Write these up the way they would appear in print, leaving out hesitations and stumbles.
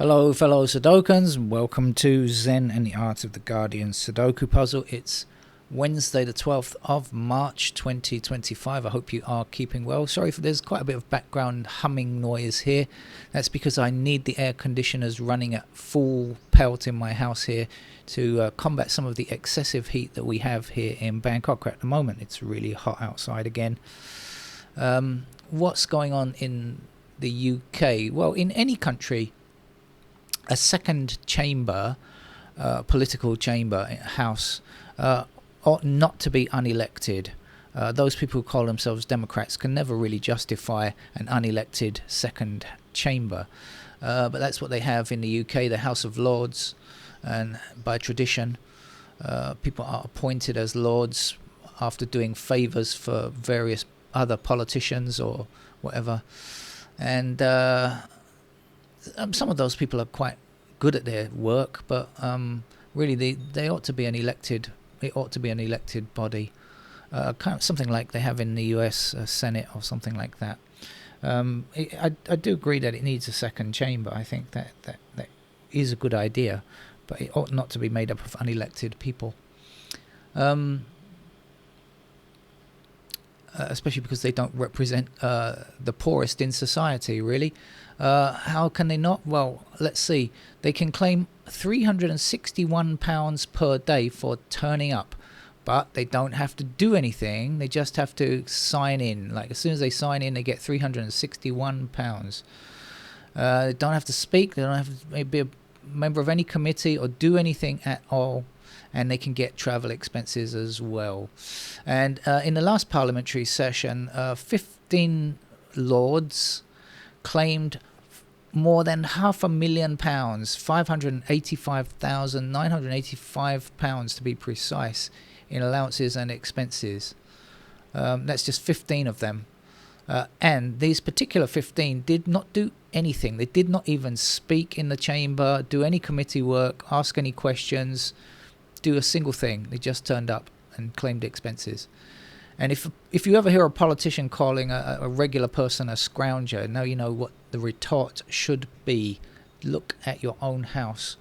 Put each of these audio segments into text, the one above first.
Hello fellow Sudokans, welcome to Zen and the Art of the Guardian Sudoku puzzle. It's Wednesday the 12th of March 2025. I hope you are keeping well. Sorry for there's quite a bit of background humming noise here. That's because I need the air conditioners running at full pelt in my house here to combat some of the excessive heat that we have here in Bangkok at the moment. It's really hot outside again. What's going on in the UK? Well, in any country, a second chamber, political chamber, house, ought not to be unelected. Those people who call themselves Democrats can never really justify an unelected second chamber. But that's what they have in the UK, the House of Lords. And by tradition, people are appointed as Lords after doing favours for various other politicians or whatever. And some of those people are quite good at their work, but really they ought to be an elected. It ought to be an elected body, kind of something like they have in the U.S. Senate or something like that. I do agree that it needs a second chamber. I think that is a good idea, but it ought not to be made up of unelected people. Especially because they don't represent the poorest in society, really. How can they not? Well, let's see. They can claim £361 per day for turning up, but they don't have to do anything. They just have to sign in. Like, as soon as they sign in, they get £361. They don't have to speak. They don't have to be a member of any committee or do anything at all. And they can get travel expenses as well. And in the last parliamentary session, 15 lords claimed more than £500,000, £585,985 to be precise, in allowances and expenses. That's just 15 of them. And these particular 15 did not do anything. They did not even speak in the chamber, do any committee work, ask any questions, do a single thing. They just turned up and claimed expenses. And if you ever hear a politician calling a regular person a scrounger, now you know what the retort should be. Look at your own house.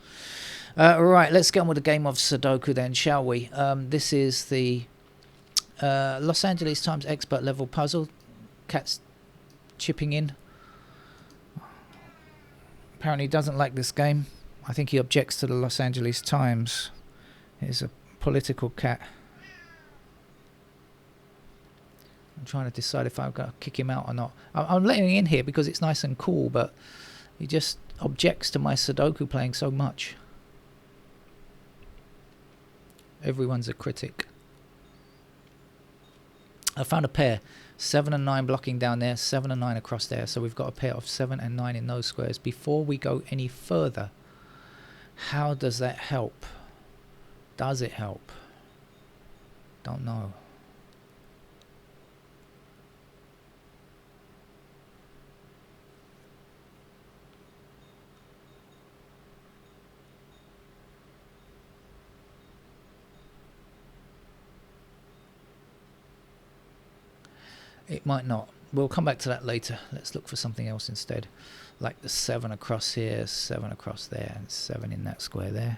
Right, let's get on with the game of Sudoku then, shall we? This is the Los Angeles Times expert level puzzle. Cat's chipping in. Apparently he doesn't like this game. I think he objects to the Los Angeles Times. Here's a political cat. I'm trying to decide if I've got to kick him out or not. I'm letting him in here because it's nice and cool, but he just objects to my Sudoku playing so much. Everyone's a critic. I found a pair. 7 and 9 blocking down there, 7 and 9 across there. So we've got a pair of 7 and 9 in those squares. Before we go any further, how does that help? Does it help? Don't know. It might not. We'll come back to that later. Let's look for something else instead. Like the 7 across here, 7 across there, and 7 in that square there.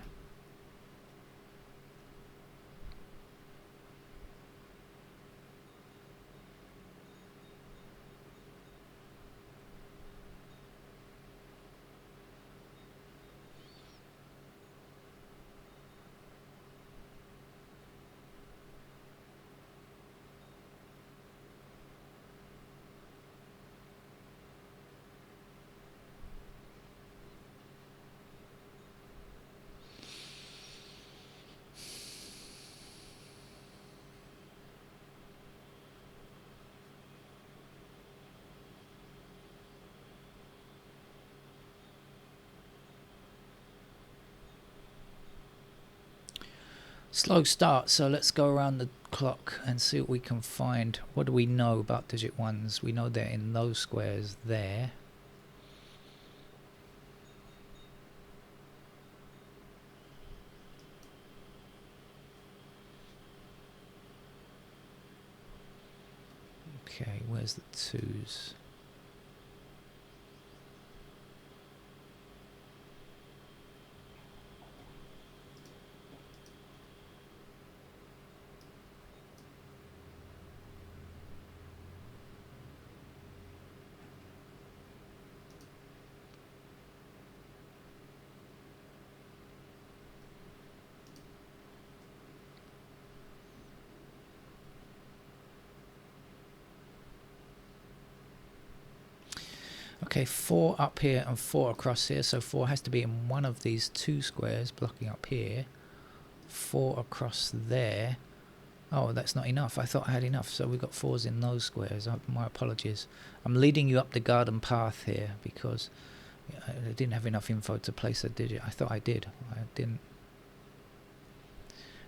Slow start, so let's go around the clock and see what we can find. What do we know about digit 1s? We know they're in those squares there. Okay, where's the 2s? Okay, 4 up here and 4 across here. So 4 has to be in one of these 2 squares blocking up here. 4 across there. Oh, that's not enough. I thought I had enough. So we've got 4s in those squares. My apologies. I'm leading you up the garden path here because I didn't have enough info to place a digit. I thought I did. I didn't.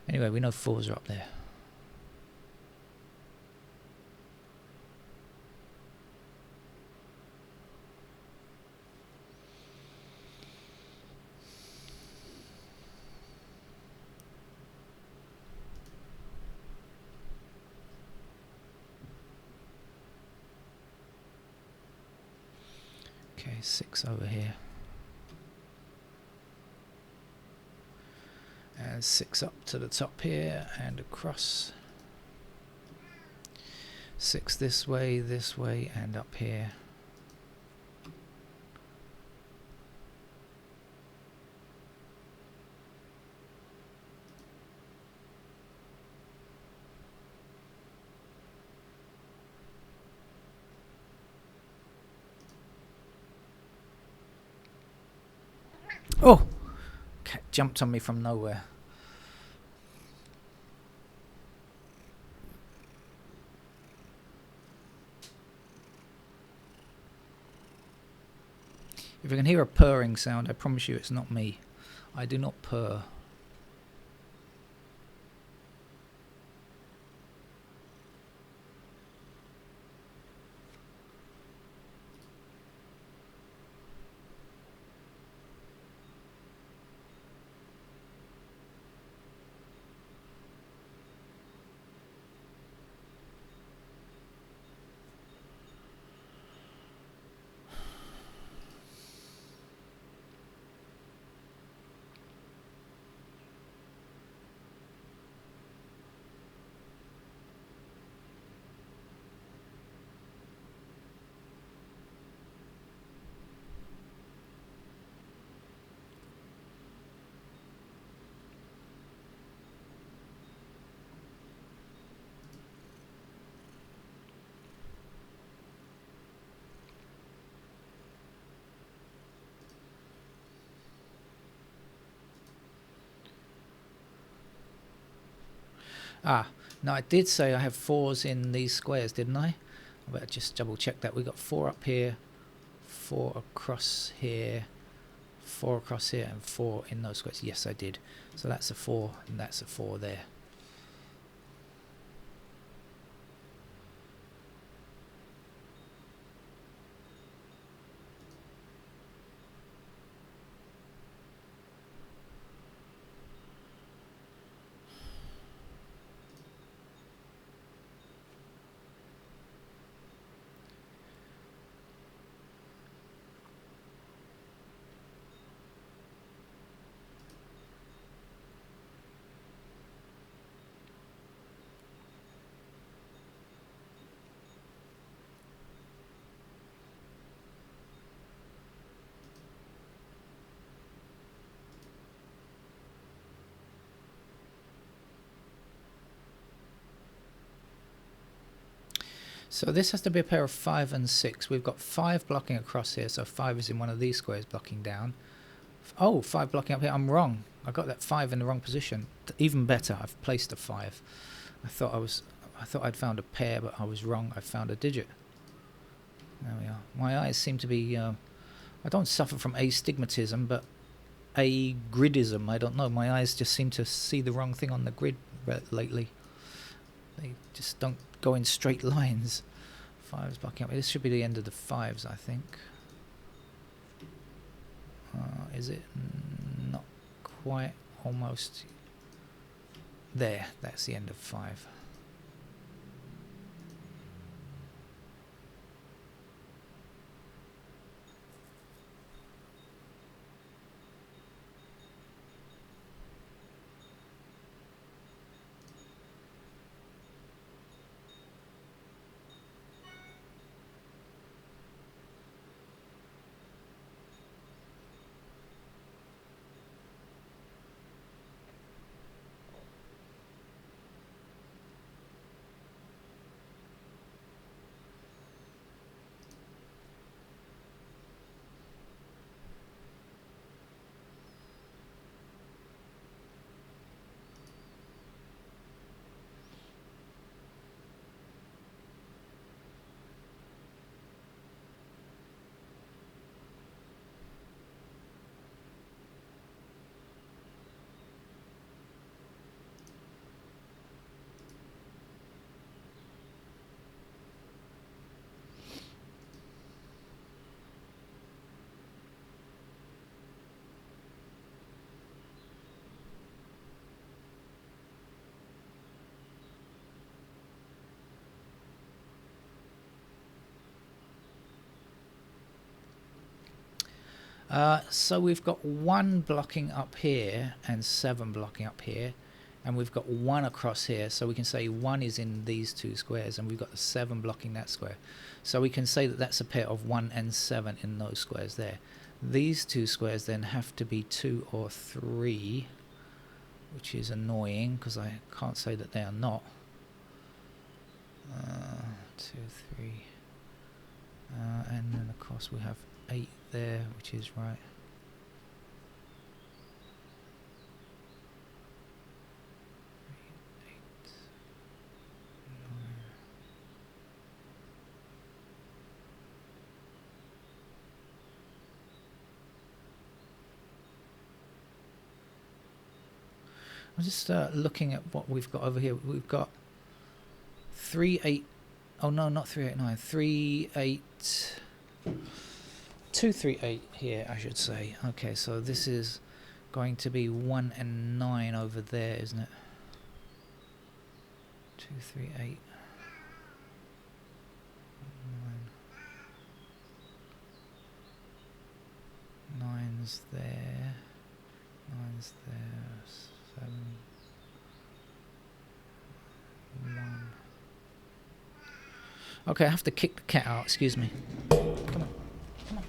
Anyway, we know 4s are up there. Okay, 6 over here. And 6 up to the top here and across. 6 this way, and up here. Oh! Cat jumped on me from nowhere. If you can hear a purring sound, I promise you it's not me. I do not purr. Ah, no, I did say I have 4s in these squares, didn't I? I better just double check that. We got 4 up here, 4 across here, 4 across here, and 4 in those squares. Yes, I did. So that's a 4, and that's a 4 there. So this has to be a pair of 5 and 6. We've got 5 blocking across here, so 5 is in one of these squares blocking down. Oh, 5 blocking up here. I'm wrong. I got that 5 in the wrong position. Even better, I've placed a 5. I thought I'd found a pair, but I was wrong. I found a digit. There we are. My eyes seem to be... I don't suffer from astigmatism, but agridism. I don't know. My eyes just seem to see the wrong thing on the grid lately. They just don't go in straight lines. 5's blocking up. This should be the end of the 5s, I think. Is it? Not quite. Almost. There. That's the end of 5. So we've got 1 blocking up here and 7 blocking up here, and we've got 1 across here, so we can say 1 is in these 2 squares, and we've got the 7 blocking that square. So we can say that that's a pair of 1 and 7 in those squares there. These 2 squares then have to be 2 or 3, which is annoying because I can't say that they are not. 2, 3, and then of course we have 8 there, which is right. I'm just looking at what we've got over here. We've got 3, 8. Oh no, not 3, 8, 9. 3, 8. 2, 3, 8 here, I should say. Okay, so this is going to be 1 and 9 over there, isn't it? 2, 3, 8. 9. 9's there. 9's there. 7. 1. Okay, I have to kick the cat out, excuse me. Come on. Come on. Come on.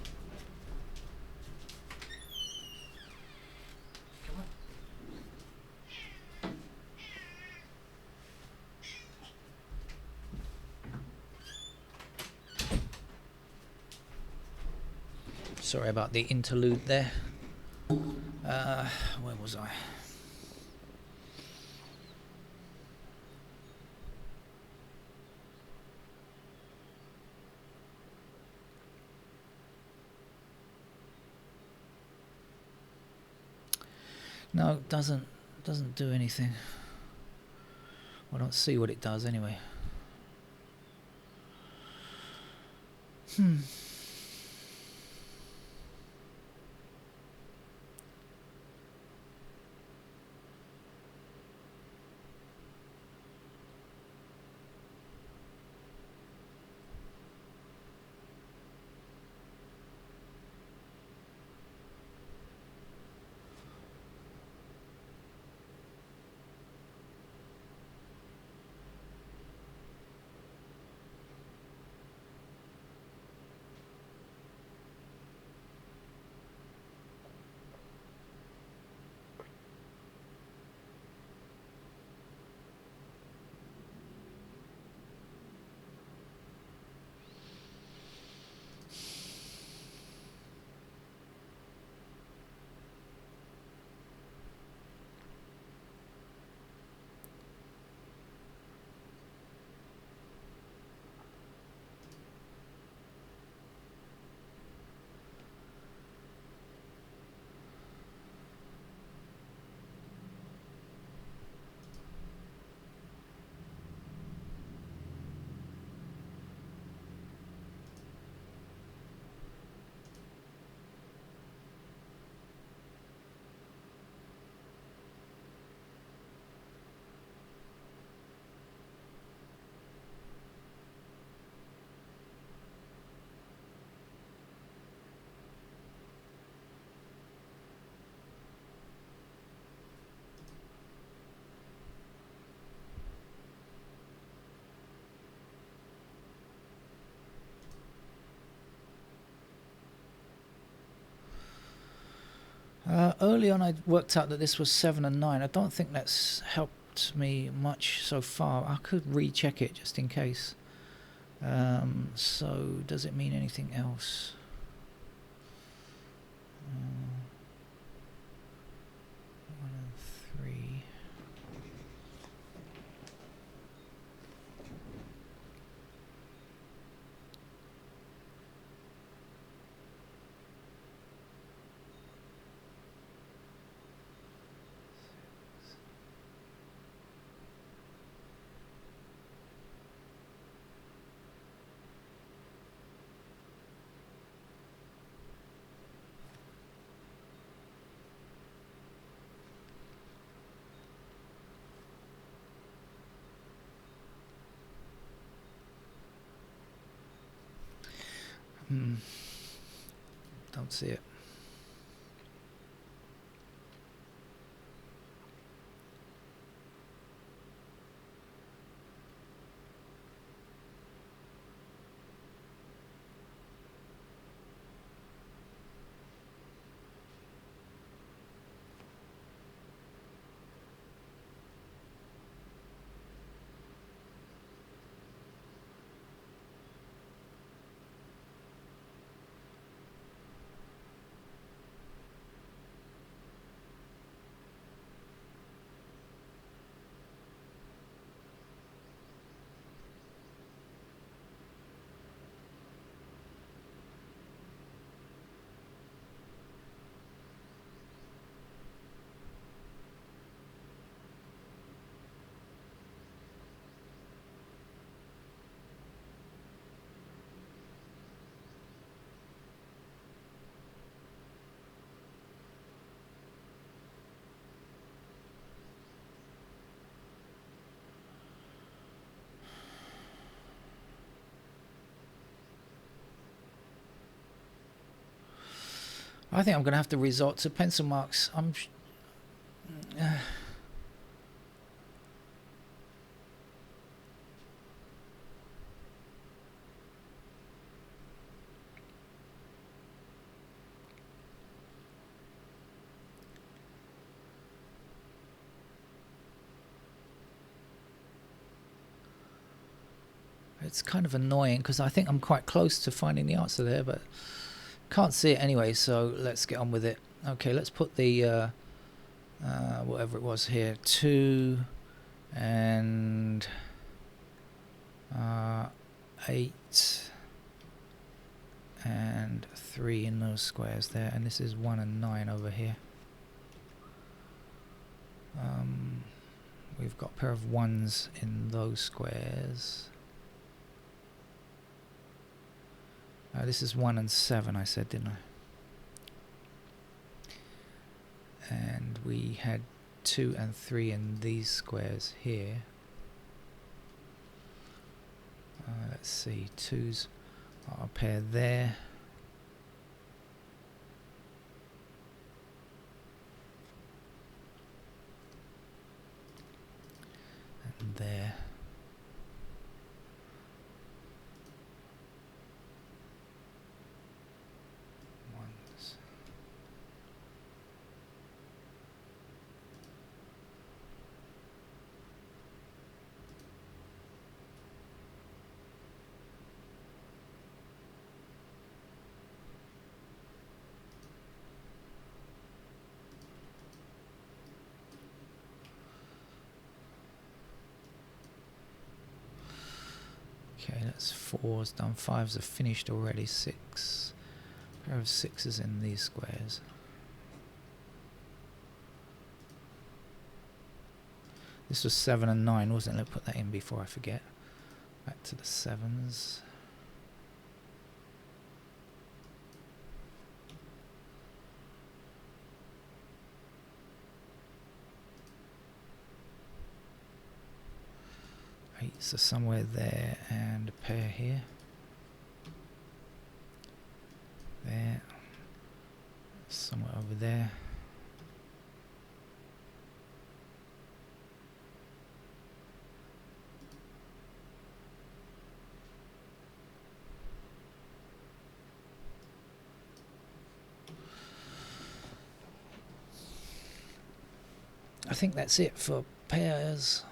Sorry about the interlude there. Where was I? No, it doesn't do anything. I don't see what it does anyway. Early on I worked out that this was 7 and 9. I don't think that's helped me much so far. I could recheck it just in case. So does it mean anything else? 1 and 3. Don't see it. I think I'm going to have to resort to pencil marks. It's kind of annoying because I think I'm quite close to finding the answer there, but can't see it anyway, so let's get on with it. Okay, let's put the whatever it was here, 2 and 8 and 3 in those squares there, and this is 1 and 9 over here. We've got a pair of 1s in those squares. This is 1 and 7, I said, didn't I? And we had 2 and 3 in these squares here. Let's see, 2s are a pair there. And there. Okay, that's 4s done. 5s are finished already. 6. Pair of 6s in these squares. This was 7 and 9, wasn't it? Let's put that in before I forget. Back to the 7s. So somewhere there, and a pair here. There. Somewhere over there. I think that's it for pairs.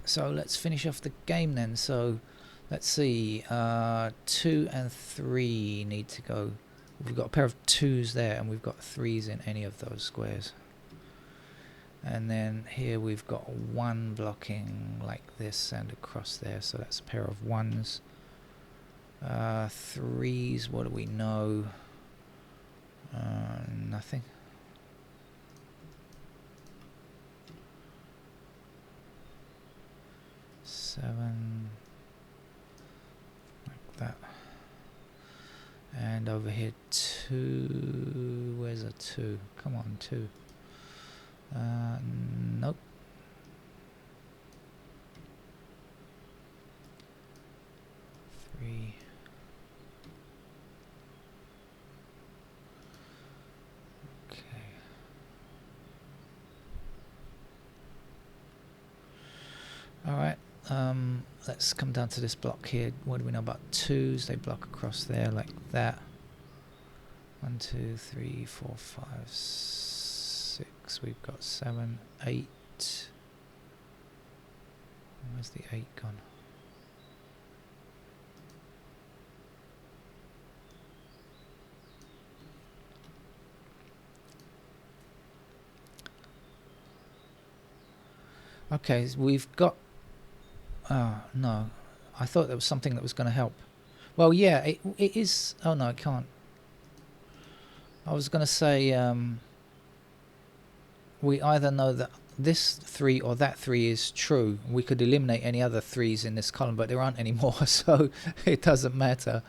So let's finish off the game then. So let's see, 2 and 3 need to go. We've got a pair of 2s there, and we've got 3s in any of those squares. And then here we've got 1 blocking like this and across there, so that's a pair of 1s. 3s, what do we know? Nothing. Seven, like that. And over here 2, where's a 2? Come on, 2. Nope. 3. Okay. Alright. Let's come down to this block here. What do we know about 2s? They block across there like that. 1, 2, 3, 4, 5, 6. We've got 7, 8. Where's the 8 gone? Okay, we've got... no. I thought there was something that was going to help. Well, yeah, it is... Oh, no, it can't. I was going to say... we either know that this 3 or that 3 is true. We could eliminate any other 3s in this column, but there aren't any more, so it doesn't matter.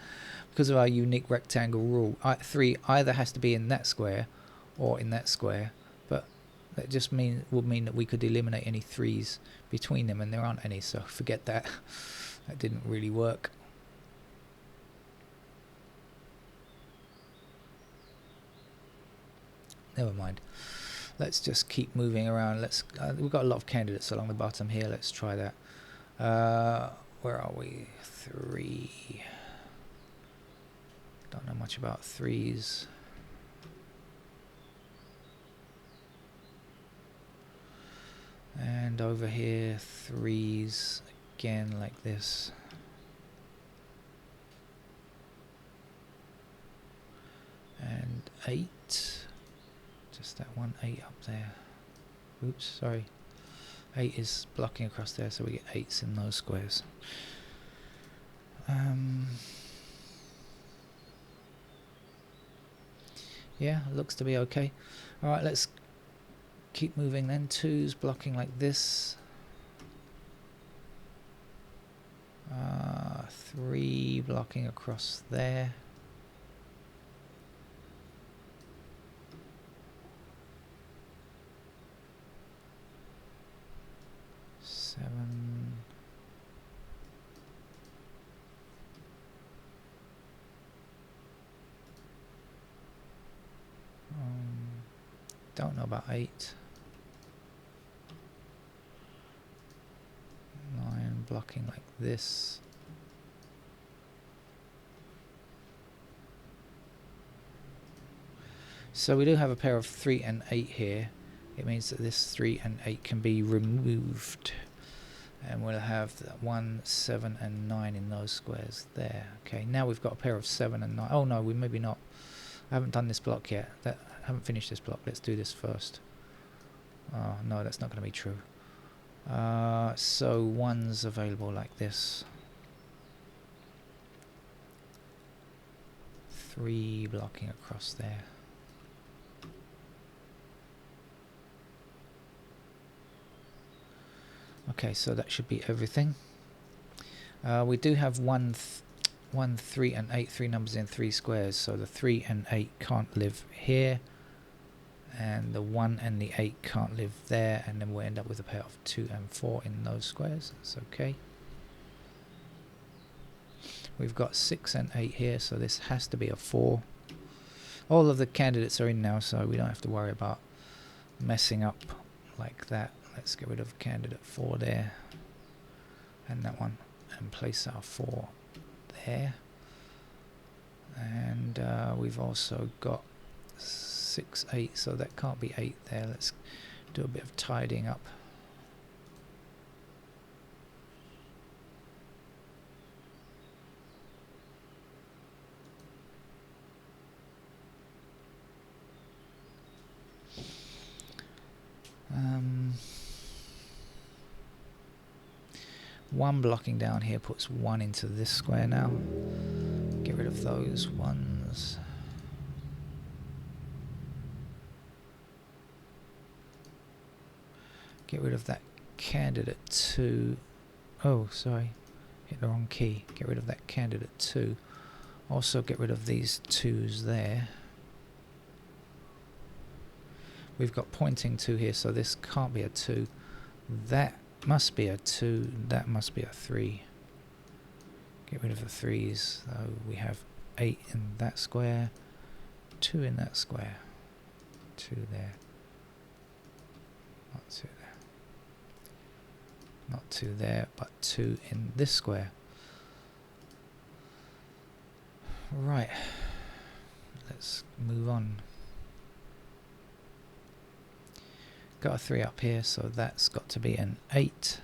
Because of our unique rectangle rule, 3 either has to be in that square or in that square. But that just would mean that we could eliminate any 3s between them, and there aren't any, so forget that. That didn't really work. never mind. Let's just keep moving around. Let's. We've got a lot of candidates along the bottom here. Let's try that. Where are we? 3. Don't know much about 3s. And over here, 3s again like this. And 8. Just that one 8 up there. Oops, sorry. 8 is blocking across there, so we get 8s in those squares. Yeah, looks to be okay. Alright, let's keep moving then. 2's blocking like this. 3 blocking across there. Don't know about 8. 9 blocking like this. So we do have a pair of 3 and 8 here. It means that this 3 and 8 can be removed. And we'll have 1, 7 and 9 in those squares there. Okay, now we've got a pair of 7 and 9. Oh no, we maybe not. I haven't done this block yet. I haven't finished this block. Let's do this first. Oh no, that's not going to be true. So 1's available like this. 3 blocking across there. Okay, so that should be everything. We do have 1, 3 and 8, 3 numbers in 3 squares, so the 3 and 8 can't live here, and the 1 and the 8 can't live there, and then we'll end up with a pair of 2 and 4 in those squares. That's okay. We've got 6 and 8 here, so this has to be a 4. All of the candidates are in now, so we don't have to worry about messing up like that. Let's get rid of candidate 4 there, and that one, and place our 4 there. And we've also got 6, 8, so that can't be 8 there. Let's do a bit of tidying up. One blocking down here puts 1 into this square now. Get rid of those ones. Get rid of that candidate 2. Oh, sorry. Hit the wrong key. Get rid of that candidate 2. Also get rid of these 2's there. We've got pointing 2 here, so this can't be a 2. That must be a 2. That must be a 3. Get rid of the 3's. So we have 8 in that square, 2 in that square, 2 there, not 2 there, not 2 there, but 2 in this square. Right, let's move on. Got a 3 up here, so that's got to be an 8.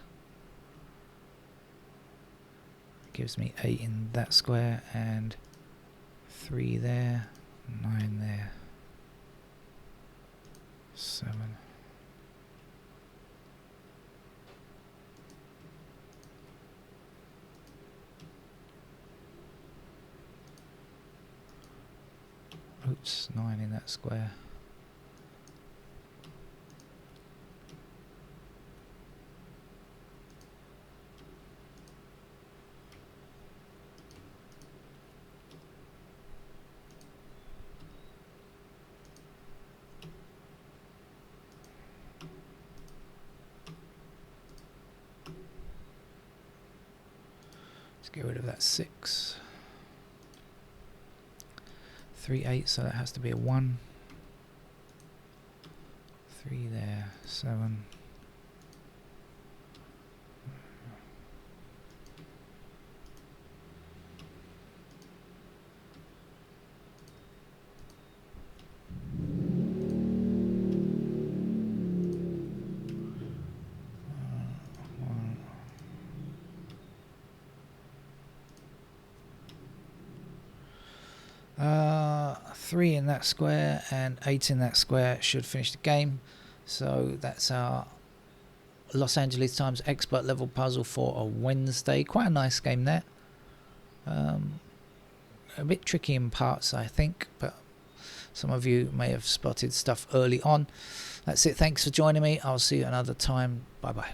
Gives me 8 in that square, and 3 there, 9 there, 7. Oops, 9 in that square. Get rid of that 6. 3, 8, so that has to be a 1. 3 there, 7. Three in that square and 8 in that square should finish the game. So that's our Los Angeles Times expert level puzzle for a Wednesday. Quite a nice game there. A bit tricky in parts, I think, but some of you may have spotted stuff early on. That's it. Thanks for joining me. I'll see you another time. Bye bye.